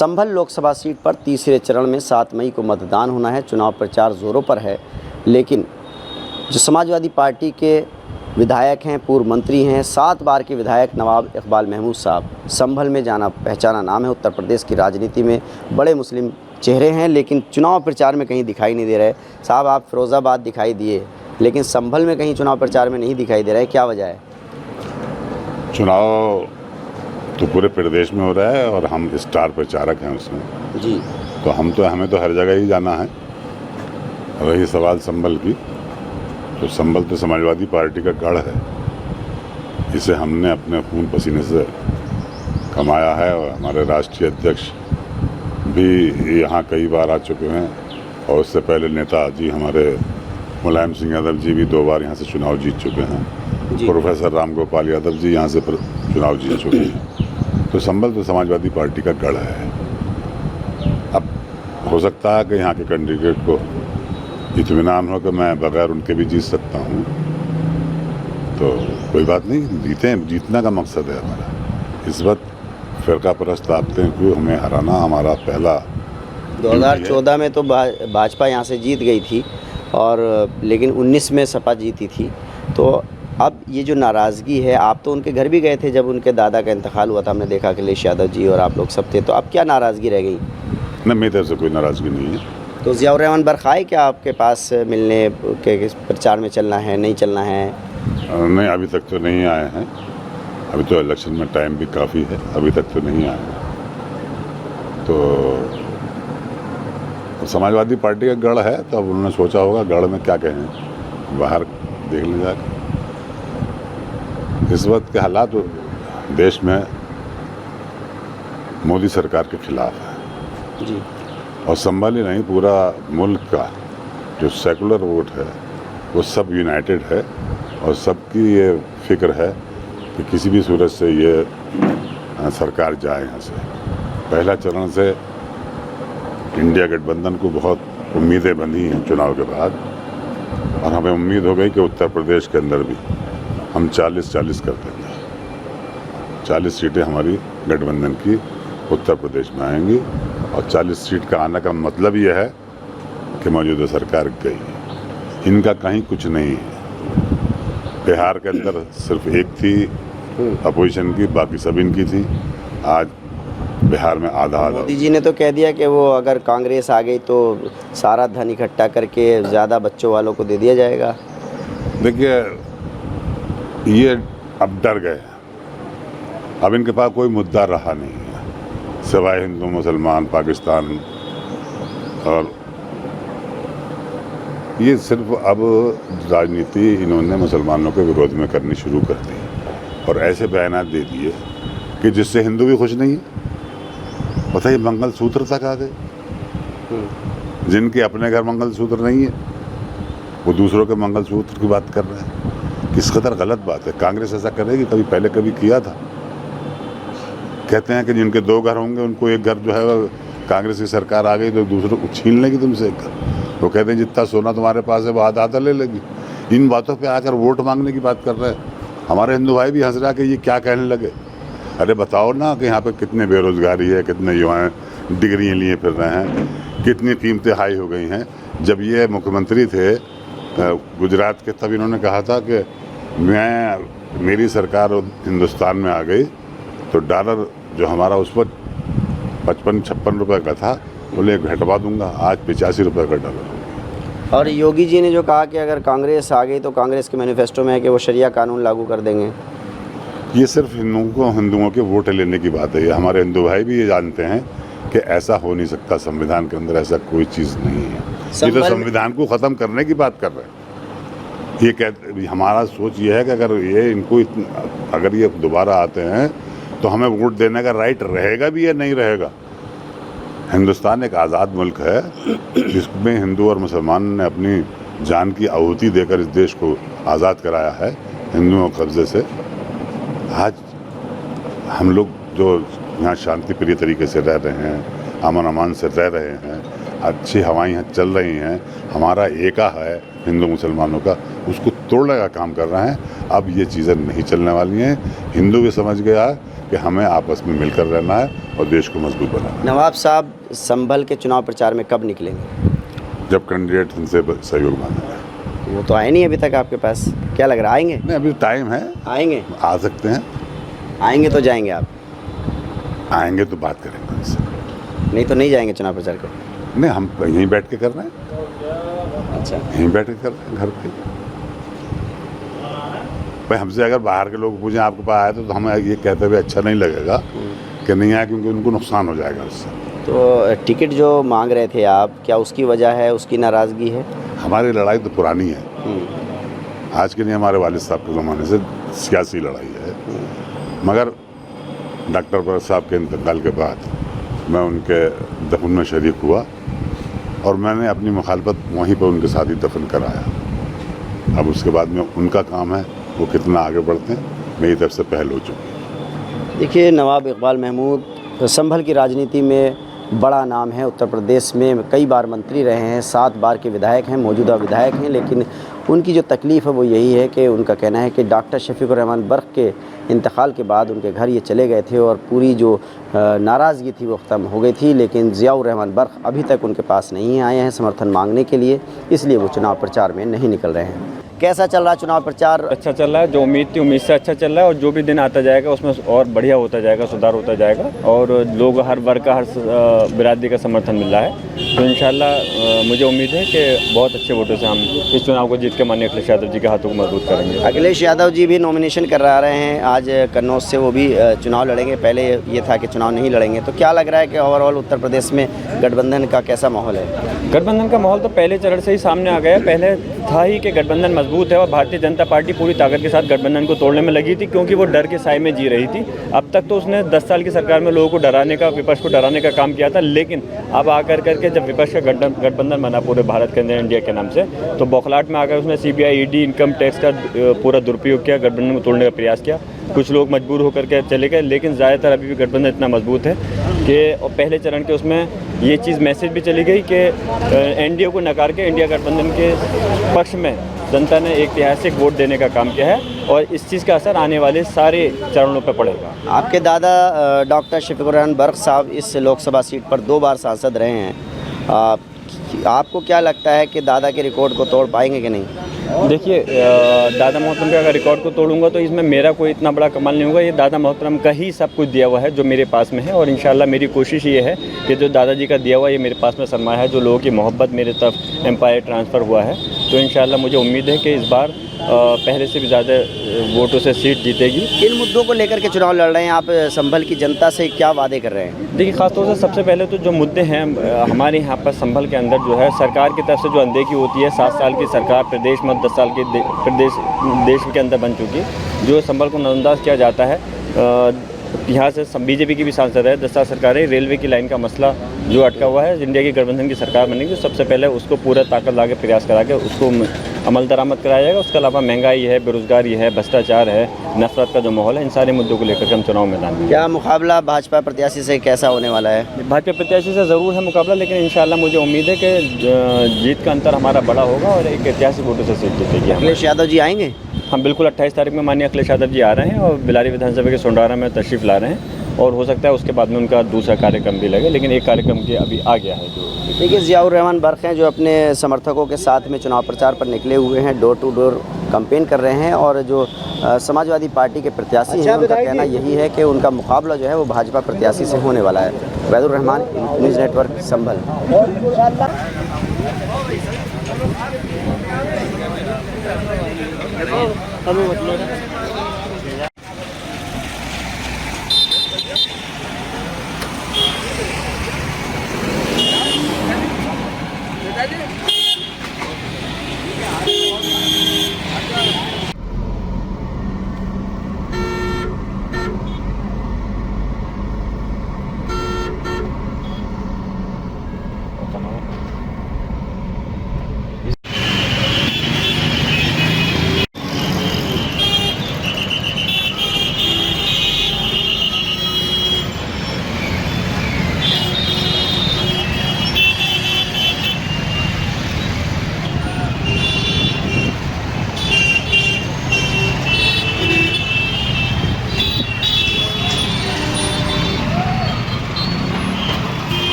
संभल Lok Sabha seat पर तीसरे चरण में 7 मई को मतदान होना है। चुनाव प्रचार जोरों पर है, लेकिन जो समाजवादी पार्टी के विधायक हैं, पूर्व मंत्री हैं, 7 बार के विधायक नवाब इकबाल महमूद साहब, संभल में जाना पहचाना नाम है। उत्तर प्रदेश की राजनीति में बड़े मुस्लिम चेहरे हैं, लेकिन चुनाव प्रचार में कहीं दिखाई नहीं दे रहे। साहब, आप फिरोज़ाबाद दिखाई दिए, लेकिन संभल में कहीं चुनाव प्रचार में नहीं दिखाई दे रहे, क्या वजह है? चुनाव तो पूरे प्रदेश में हो रहा है और हम स्टार प्रचारक हैं उसमें जी। तो हमें तो हर जगह ही जाना है। रही सवाल संभल की, तो संभल तो समाजवादी पार्टी का गढ़ है। इसे हमने अपने खून पसीने से कमाया है और हमारे राष्ट्रीय अध्यक्ष भी यहाँ कई बार आ चुके हैं और उससे पहले नेता जी हमारे मुलायम सिंह यादव जी भी 2 बार यहाँ से चुनाव जीत चुके हैं। प्रोफेसर राम गोपाल यादव जी यहाँ से चुनाव जीत चुके हैं। तो संभल तो समाजवादी पार्टी का गढ़ है। अब हो सकता है कि यहाँ के कैंडिडेट को इत्मीनान हो कि मैं बगैर उनके भी जीत सकता हूँ, तो कोई बात नहीं, जीतना का मकसद है हमारा। इस वक्त फ़िरका परस्त ताकतें को हमें हराना हमारा पहला। 2014 में तो भाजपा यहाँ से जीत गई थी, और लेकिन 19 में सपा जीती थी। तो अब ये जो नाराज़गी है, आप तो उनके घर भी गए थे जब उनके दादा का इंतकाल हुआ था, हमने देखा अखिलेश यादव जी और आप लोग सब थे, तो अब क्या नाराज़गी रह गई? नहीं, मेरी तरफ से कोई नाराज़गी नहीं है। तो ज़ियाउर रहमान बरखाए क्या आपके पास मिलने के प्रचार में चलना है, नहीं चलना है? नहीं, अभी तक तो नहीं आए हैं। अभी तो इलेक्शन में टाइम भी काफ़ी है, अभी तक तो नहीं आए हैं। तो समाजवादी पार्टी का गढ़ है, तो अब उन्होंने सोचा होगा गढ़ में क्या कहें, बाहर देख ले जाकर। इस वक्त के हालात देश में मोदी सरकार के खिलाफ है जी। और संभल ही नहीं, पूरा मुल्क का जो सेकुलर वोट है वो सब यूनाइटेड है और सबकी ये फिक्र है कि किसी भी सूरत से ये सरकार जाए यहाँ से। पहला चरण से इंडिया गठबंधन को बहुत उम्मीदें बंधी हैं चुनाव के बाद, और हमें उम्मीद हो गई कि उत्तर प्रदेश के अंदर भी हम 40-40 कर देंगे। 40 सीटें हमारी गठबंधन की उत्तर प्रदेश में आएंगी, और 40 सीट का आने का मतलब यह है कि मौजूदा सरकार गई, इनका कहीं कुछ नहीं है। बिहार के अंदर सिर्फ एक थी अपोजिशन की, बाकी सब इनकी थी। आज बिहार में आधा। मोदी जी ने तो कह दिया कि वो अगर कांग्रेस आ गई तो सारा धन इकट्ठा करके ज़्यादा बच्चों वालों को दे दिया जाएगा। देखिए, ये अब डर गए, अब इनके पास कोई मुद्दा रहा नहीं है सिवाय हिंदू मुसलमान पाकिस्तान, और ये सिर्फ अब राजनीति इन्होंने मुसलमानों के विरोध में करनी शुरू कर दी और ऐसे बयान दे दिए कि जिससे हिंदू भी खुश नहीं है। बताइए, मंगलसूत्र तक आ गए। जिनके अपने घर मंगलसूत्र नहीं है वो दूसरों के मंगलसूत्र की बात कर रहे हैं। किस कदर गलत बात है। कांग्रेस ऐसा करेगी? कभी किया था? कहते हैं कि जिनके 2 घर होंगे उनको एक घर जो है, कांग्रेस की सरकार आ गई तो दूसरों को छीन लेगी तुमसे एक घर। वो कहते हैं जितना सोना तुम्हारे पास है वो आधा ले लेगी। इन बातों पे आकर वोट मांगने की बात कर रहे हैं। हमारे हिंदू भाई भी हंस रहा कि ये क्या कहने लगे। अरे बताओ ना कि यहाँ पे कितने बेरोजगारी है, कितने युवा डिग्रियाँ लिए फिर रहे हैं, कितनी कीमतें हाई हो गई हैं। जब ये मुख्यमंत्री थे गुजरात के, तब इन्होंने कहा था कि मेरी सरकार हिंदुस्तान में आ गई तो डॉलर जो हमारा उस पर 55-56 रुपये का था, बोले घटवा दूंगा, आज 85 रुपये का डॉलर। और योगी जी ने जो कहा कि अगर कांग्रेस आ गई तो कांग्रेस के मैनिफेस्टो में है कि वो शरिया कानून लागू कर देंगे। ये सिर्फ हिंदुओं के वोट लेने की बात है। ये हमारे हिंदू भाई भी ये जानते हैं कि ऐसा हो नहीं सकता। संविधान के अंदर ऐसा कोई चीज़ नहीं है। ये तो संविधान को ख़त्म करने की बात कर रहे हैं। ये कहते, हमारा सोच ये है कि अगर ये दोबारा आते हैं तो हमें वोट देने का राइट रहेगा भी या नहीं रहेगा। हिंदुस्तान एक आज़ाद मुल्क है जिसमें हिंदू और मुसलमान ने अपनी जान की आहुति देकर इस देश को आज़ाद कराया है हिंदुओं के कब्जे से। आज हम लोग जो यहाँ शांति प्रिय तरीके से रह रहे हैं, अमन अमान से रह रहे हैं, अच्छी हवाएं यहाँ चल रही हैं, हमारा एका है हिंदू मुसलमानों का, उसको तोड़ने का काम कर रहे हैं। अब ये चीज़ें नहीं चलने वाली हैं। हिंदू भी समझ गया कि हमें आपस में मिलकर रहना है और देश को मजबूत बनाना है। नवाब साहब संभल के चुनाव प्रचार में कब निकलेंगे? जब कैंडिडेट उनसे सहयोग मांगेंगे। वो तो आए नहीं अभी तक आपके पास, क्या लग रहा है आएंगे? नहीं, अभी टाइम है, आएंगे? आ सकते हैं। आएंगे तो जाएंगे आप? आएंगे तो बात करेंगे उनसे। नहीं तो नहीं जाएंगे चुनाव प्रचार करने? नहीं, हम यहीं बैठ के कर रहे हैं। अच्छा, यहीं बैठ के कर रहे हैं घर पे। भाई हमसे अगर बाहर के लोग पूछें आपके पास आए तो हमें ये कहते हुए अच्छा नहीं लगेगा कि नहीं आया, क्योंकि उनको नुकसान हो जाएगा उससे। तो टिकट जो मांग रहे थे आप, क्या उसकी वजह है, उसकी नाराज़गी है? हमारी लड़ाई तो पुरानी है, आज के नहीं, हमारे वालिद साहब के ज़माने से सियासी लड़ाई है। मगर डॉक्टर भरत साहब के इंतकाल के बाद मैं उनके दफन में शरीक हुआ और मैंने अपनी मुखालफत वहीं पर उनके साथ ही दफन कराया। अब उसके बाद में उनका काम है वो कितना आगे बढ़ते हैं, मेरी तरफ से पहल हो चुकी है। देखिए, नवाब इकबाल महमूद संभल की राजनीति में बड़ा नाम है। उत्तर प्रदेश में कई बार मंत्री रहे हैं, 7 बार के विधायक हैं, मौजूदा विधायक हैं। लेकिन उनकी जो तकलीफ़ है वो यही है कि उनका कहना है कि डॉक्टर शफीकुर रहमान बर्क़ के इंतकाल के बाद उनके घर ये चले गए थे और पूरी जो नाराज़गी थी वो ख़त्म हो गई थी। लेकिन ज़ियाउर रहमान बर्क़ अभी तक उनके पास नहीं आए हैं समर्थन मांगने के लिए, इसलिए वो चुनाव प्रचार में नहीं निकल रहे हैं। कैसा चल रहा चुनाव प्रचार? अच्छा चल रहा है, जो उम्मीद थी उम्मीद से अच्छा चल रहा है और जो भी दिन आता जाएगा उसमें और बढ़िया होता जाएगा, सुधार होता जाएगा और लोग हर वर्ग का, हर बिरादरी का समर्थन मिल रहा है। तो इंशाल्लाह मुझे उम्मीद है कि बहुत अच्छे वोटों से हम इस चुनाव को जीत के माननीय अखिलेश यादव जी के हाथों को मजबूत करेंगे। अखिलेश यादव जी भी नॉमिनेशन करा रहे हैं, आज कन्नौज से वो भी चुनाव लड़ेंगे। पहले ये था कि चुनाव नहीं लड़ेंगे, तो क्या लग रहा है कि ओवरऑल उत्तर प्रदेश में गठबंधन का कैसा माहौल है? गठबंधन का माहौल तो पहले चरण से ही सामने आ गया है। पहले था ही कि गठबंधन मजबूत है और भारतीय जनता पार्टी पूरी ताकत के साथ गठबंधन को तोड़ने में लगी थी, क्योंकि वो डर के साए में जी रही थी। अब तक तो उसने 10 साल की सरकार में लोगों को डराने का, विपक्ष को डराने का काम किया था। लेकिन अब आकर करके जब विपक्ष का गठबंधन बना पूरे भारत के अंदर इंडिया के नाम से, तो बौखलाहट में आकर उसने CBI, ED, इनकम टैक्स का पूरा दुरुपयोग किया, गठबंधन को तोड़ने का प्रयास किया। कुछ लोग मजबूर होकर के चले गए, लेकिन ज़्यादातर अभी भी गठबंधन इतना मजबूत है कि पहले चरण के उसमें ये चीज़ मैसेज भी चली गई कि NDA को नकार के इंडिया गठबंधन के पक्ष में जनता ने एक ऐतिहासिक वोट देने का काम किया है और इस चीज़ का असर आने वाले सारे चरणों पर पड़ेगा। आपके दादा डॉक्टर शफीकुर रहमान बर्क़ साहब इस लोकसभा सीट पर 2 बार सांसद रहे हैं। आपको क्या लगता है कि दादा के रिकॉर्ड को तोड़ पाएंगे कि नहीं? देखिए, दादा मोहतरम के अगर रिकॉर्ड को तोड़ूंगा तो इसमें मेरा कोई इतना बड़ा कमाल नहीं होगा। ये दादा मोहतरम का ही सब कुछ दिया हुआ है जो मेरे पास में है और इंशाल्लाह मेरी कोशिश ये है कि जो दादाजी का दिया हुआ ये मेरे पास में सरमाया है, जो लोगों की मोहब्बत मेरे तरफ एम्पायर ट्रांसफ़र हुआ है, तो इंशाल्लाह मुझे उम्मीद है कि इस बार पहले से भी ज़्यादा वोटों से सीट जीतेगी। किन मुद्दों को लेकर के चुनाव लड़ रहे हैं आप? संभल की जनता से क्या वादे कर रहे हैं? देखिए, ख़ासतौर से सबसे पहले तो जो मुद्दे हैं हमारे यहाँ पर संभल के अंदर जो है सरकार की तरफ से जो अनदेखी होती है, 7 साल की सरकार प्रदेश में 10 साल की देश के अंदर बन चुकी, जो संभल को नज़रअंदाज किया जाता है। यहाँ से BJP की भी सांसद है, 10 साल सरकार है। रेलवे की लाइन का मसला जो अटका हुआ है, इंडिया की गठबंधन की सरकार बनेगी तो सबसे पहले उसको पूरा ताकत ला के प्रयास करा के उसको अमल दरामद कराया जाएगा। उसके अलावा महंगाई है, बेरोजगारी है, भ्रष्टाचार है, नफरत का जो माहौल है, इन सारे मुद्दों को लेकर के हम चुनाव मैदान में। क्या मुकाबला भाजपा प्रत्याशी से कैसा होने वाला है? भाजपा प्रत्याशी से ज़रूर है मुकाबला, लेकिन इंशाल्लाह मुझे उम्मीद है कि जीत का अंतर हमारा बड़ा होगा और एक ऐतिहासिक वोटों से सीट जीतेगी। अखिलेश यादव जी आएंगे? हम बिल्कुल 28 तारीख में माननीय अखिलेश यादव जी आ रहे हैं और बिलारी विधानसभा के सोंडारा में तशरीफ़ ला रहे हैं और हो सकता है उसके बाद में उनका दूसरा कार्यक्रम भी लगे, लेकिन एक कार्यक्रम के अभी आ गया है। जो देखिए, ज़ियाउर रहमान बर्क़ हैं जो अपने समर्थकों के साथ में चुनाव प्रचार पर निकले हुए हैं, डोर टू डोर कैंपेन कर रहे हैं और जो समाजवादी पार्टी के प्रत्याशी हैं उनका कहना यही है कि उनका मुकाबला जो है वो भाजपा प्रत्याशी से होने वाला है। वैदुर रहमान, न्यूज़ नेटवर्क, संभल।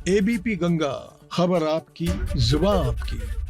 एबीपी गंगा, खबर आपकी, जुबान आपकी।